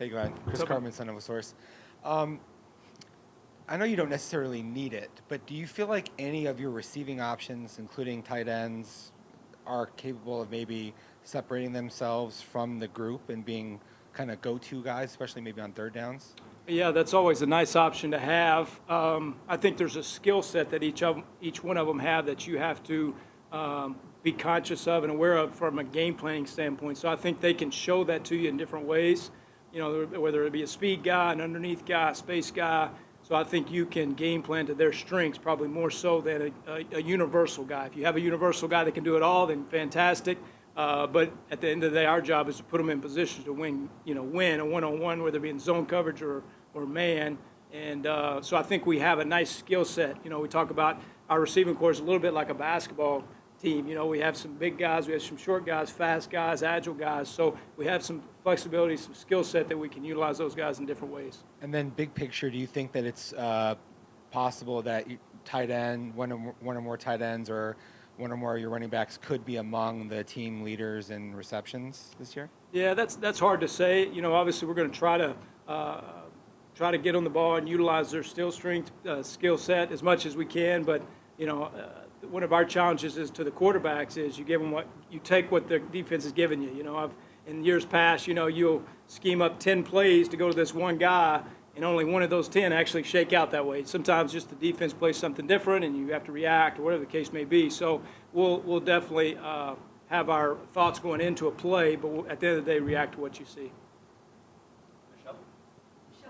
Hey, Glenn. Chris up, man? Carmen, son of a source. I know you don't necessarily need it, but do you feel like any of your receiving options, including tight ends, are capable of maybe separating themselves from the group and being kind of go-to guys, especially maybe on third downs? Yeah, that's always a nice option to have. I think there's a skill set that each one of them have that you have to be conscious of and aware of from a game planning standpoint. So I think they can show that to you in different ways. You know, whether it be a speed guy, an underneath guy, a space guy. So I think you can game plan to their strengths probably more so than a universal guy. If you have a universal guy that can do it all, then fantastic. But at the end of the day, our job is to put them in positions to win a one-on-one, whether it be in zone coverage or man. And so I think we have a nice skill set. You know, we talk about our receiving corps is a little bit like a basketball team. You know, we have some big guys, we have some short guys, fast guys, agile guys. So we have some flexibility, some skill set that we can utilize those guys in different ways. And then big picture, do you think that it's possible that tight end, one or more tight ends or one or more of your running backs could be among the team leaders in receptions this year? Yeah, that's hard to say. You know, obviously we're going to try to get on the ball and utilize their still strength skill set as much as we can. But you know, one of our challenges is to the quarterbacks is you take what the defense is giving you. You know, in years past, you know, you'll scheme up 10 plays to go to this one guy, and only one of those 10 actually shake out that way. Sometimes just the defense plays something different, and you have to react, or whatever the case may be. So we'll definitely have our thoughts going into a play, but we'll, at the end of the day, react to what you see. Michelle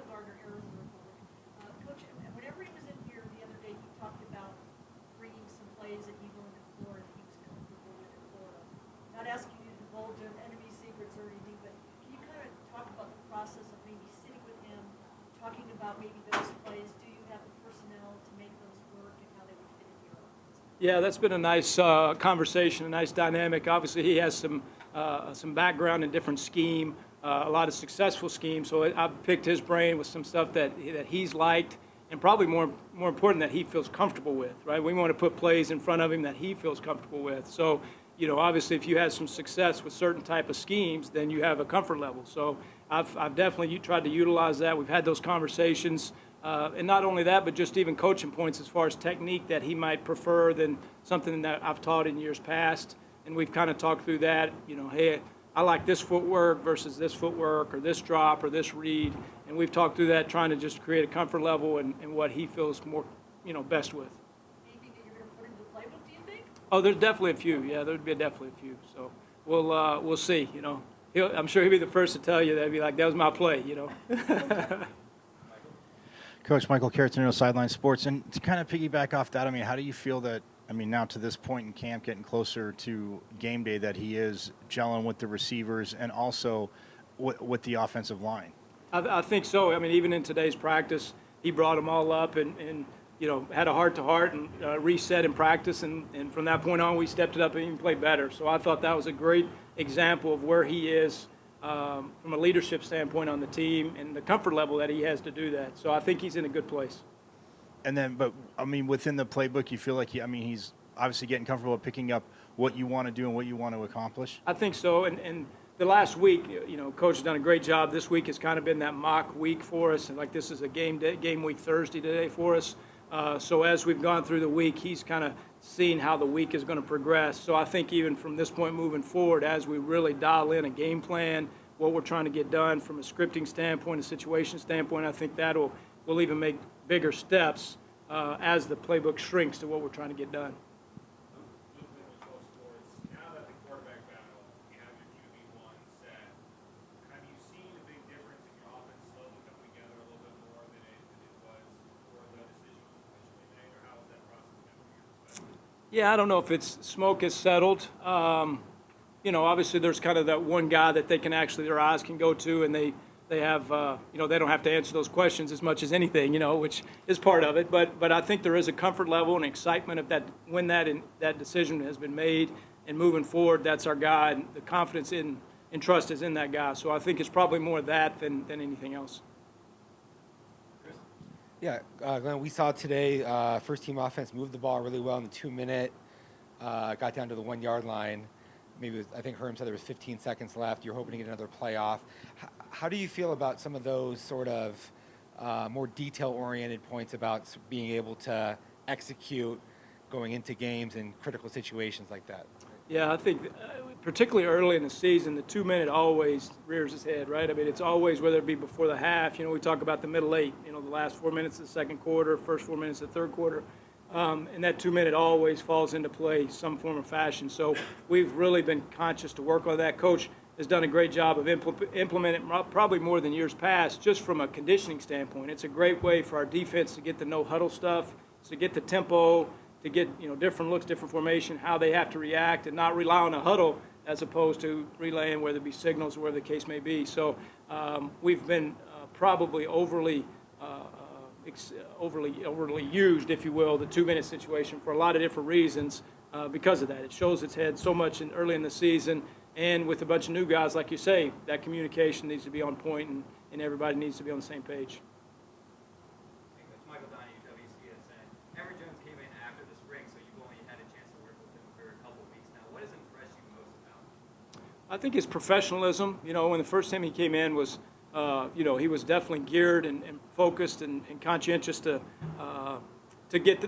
Gardner, Arizona Republic. Coach, whenever he was in here the other day, he talked about bringing some plays that he learned in Florida that he was comfortable with in Florida. Not asking you to divulge enemy secrets or anything, but can you kind of talk about the process of maybe sitting with him, talking about maybe those plays? Do you have the personnel to make those work and how they would fit in your offense? Yeah, that's been a nice conversation, a nice dynamic. Obviously, he has some background in different scheme, a lot of successful schemes. So I've picked his brain with some stuff that he's liked, and probably more important that he feels comfortable with. Right? We want to put plays in front of him that he feels comfortable with. So, you know, obviously, if you have some success with certain type of schemes, then you have a comfort level. So I've definitely tried to utilize that. We've had those conversations. And not only that, but just even coaching points as far as technique that he might prefer than something that I've taught in years past. And we've kind of talked through that, you know, hey, I like this footwork versus this footwork or this drop or this read. And we've talked through that, trying to just create a comfort level and what he feels more, you know, best with. Anything that you're going to put into the playbook, do you think? Oh, there's definitely a few. Yeah, there'd be definitely a few. So we'll see, you know. I'm sure he'll be the first to tell you that. He'll be like, that was my play, you know. Coach Michael Caratanino, Sideline Sports. And to kind of piggyback off that, I mean, how do you feel that, I mean, now to this point in camp, getting closer to game day, that he is gelling with the receivers and also with the offensive line? I think so. I mean, even in today's practice, he brought them all up and you know, had a heart-to-heart and reset in practice. And from that point on, we stepped it up and even played better. So I thought that was a great example of where he is from a leadership standpoint on the team and the comfort level that he has to do that. So I think he's in a good place. And then, but I mean, within the playbook, you feel like he's obviously getting comfortable with picking up what you want to do and what you want to accomplish? I think so. And the last week, you know, Coach has done a great job. This week has kind of been that mock week for us. And like this is a game week Thursday today for us. So as we've gone through the week, he's kind of seen how the week is going to progress. So I think even from this point moving forward, as we really dial in a game plan, what we're trying to get done from a scripting standpoint, a situation standpoint, I think we'll even make bigger steps as the playbook shrinks to what we're trying to get done. Now that the quarterback battle, you have your QB1 set, have you seen a big difference in your offense slowly coming together a little bit more than it was before the decision was initially made, or how is that process going from your perspective? Yeah, I don't know if it's smoke has settled. You know, obviously there's kind of that one guy that they can actually, their eyes can go to, and they have, you know, they don't have to answer those questions as much as anything, you know, which is part of it. But I think there is a comfort level and excitement of that when that decision has been made, and moving forward, that's our guy, and the confidence and trust is in that guy. So I think it's probably more that than anything else. Yeah, Glenn, we saw today first team offense moved the ball really well in the 2 minute, got down to the 1 yard line. maybe I think Herm said there was 15 seconds left. You're hoping to get another playoff. How do you feel about some of those sort of more detail-oriented points about being able to execute going into games in critical situations like that? Yeah, I think particularly early in the season, the 2-minute always rears its head, right? I mean, it's always, whether it be before the half, we talk about the middle eight, the last 4 minutes of the second quarter, first 4 minutes of the third quarter. And that 2-minute always falls into play some form or fashion. So we've really been conscious to work on that. Coach has done a great job of implementing probably more than years past, just from a conditioning standpoint. It's a great way for our defense to get the no huddle stuff, to get the tempo, to get different looks, different formation, how they have to react, and not rely on a huddle as opposed to relaying, whether it be signals or whatever the case may be. So we've been probably overly used, if you will, the 2-minute situation for a lot of different reasons because of that. It shows its head so much early in the season, and with a bunch of new guys, like you say, that communication needs to be on point, and everybody needs to be on the same page. Michael Donahue, WCSN. Emory Jones came in after the spring, so you've only had a chance to work with him for a couple of weeks now. What has impressed you most about him? I think his professionalism. When the first time he came in was, he was definitely geared and focused and conscientious to get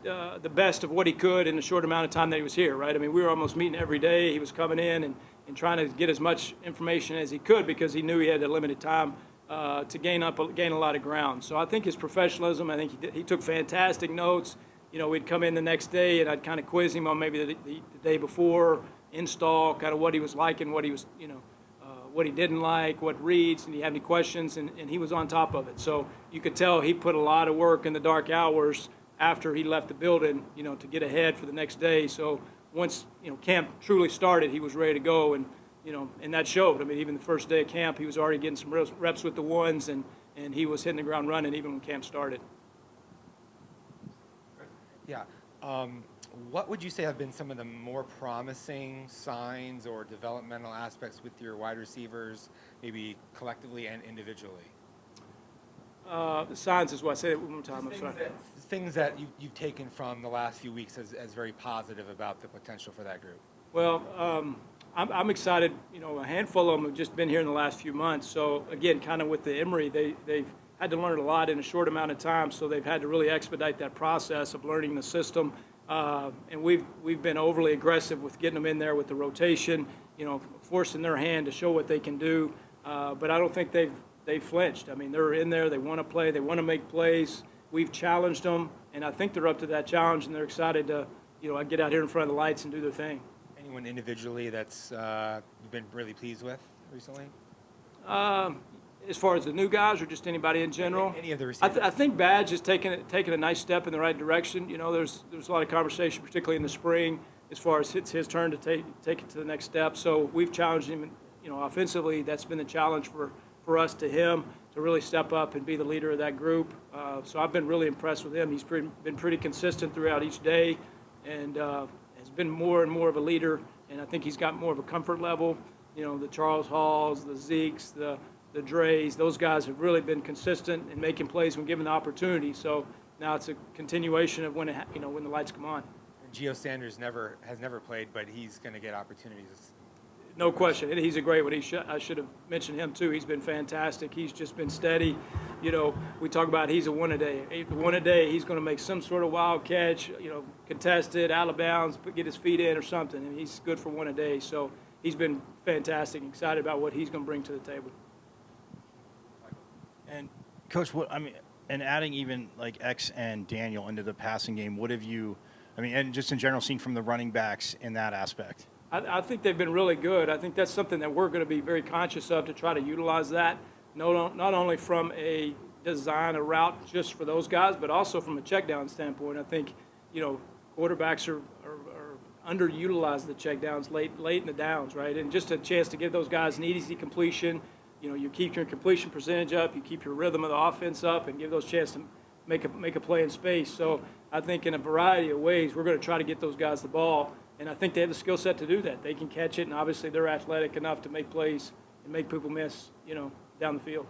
the best of what he could in the short amount of time that he was here, right? I mean, we were almost meeting every day. He was coming in and trying to get as much information as he could because he knew he had a limited time to gain a lot of ground. So I think his professionalism, I think he took fantastic notes. We'd come in the next day and I'd kind of quiz him on maybe the day before, install, kind of what he was like and what he was, what he didn't like, what reads, and he had any questions, and he was on top of it. So you could tell he put a lot of work in the dark hours after he left the building, to get ahead for the next day. So once, camp truly started, he was ready to go, and that showed. I mean, even the first day of camp, he was already getting some reps with the ones, and he was hitting the ground running even when camp started. Yeah. What would you say have been some of the more promising signs or developmental aspects with your wide receivers, maybe collectively and individually? The signs is what I say it one more time. I'm sorry. Things that you've taken from the last few weeks as very positive about the potential for that group. Well, I'm excited. A handful of them have just been here in the last few months. So again, kind of with the Emory, they've had to learn a lot in a short amount of time. So they've had to really expedite that process of learning the system. And we've been overly aggressive with getting them in there with the rotation, forcing their hand to show what they can do. But I don't think they've flinched. I mean, they're in there. They want to play. They want to make plays. We've challenged them, and I think they're up to that challenge, and they're excited to, get out here in front of the lights and do their thing. Anyone individually that's you've been really pleased with recently? As far as the new guys or just anybody in general? Any of the receivers. I think Badge is taking a nice step in the right direction. There's a lot of conversation, particularly in the spring, as far as it's his turn to take it to the next step. So we've challenged him, offensively. That's been the challenge for us to him to really step up and be the leader of that group. So I've been really impressed with him. He's been pretty consistent throughout each day, and has been more and more of a leader. And I think he's got more of a comfort level. The Charles Halls, the Zekes, the Dre's, those guys have really been consistent in making plays when given the opportunity. So now it's a continuation of when when the lights come on. And Gio Sanders has never played, but he's going to get opportunities. No question. And he's a great one. I should have mentioned him too. He's been fantastic. He's just been steady. We talk about he's a one-a-day. One-a-day, he's going to make some sort of wild catch, contested, out of bounds, get his feet in or something. And he's good for one-a-day. So he's been fantastic. Excited about what he's going to bring to the table. And Coach, and adding even like X and Daniel into the passing game, what have you, and just in general, seen from the running backs in that aspect? I think they've been really good. I think that's something that we're going to be very conscious of to try to utilize that, not only from a design, a route just for those guys, but also from a check down standpoint. I think, quarterbacks are underutilized the check downs late in the downs, right? And just a chance to give those guys an easy completion. You keep your completion percentage up, you keep your rhythm of the offense up, and give those chances to make a play in space. So I think in a variety of ways, we're going to try to get those guys the ball, and I think they have the skill set to do that. They can catch it, and obviously they're athletic enough to make plays and make people miss, down the field.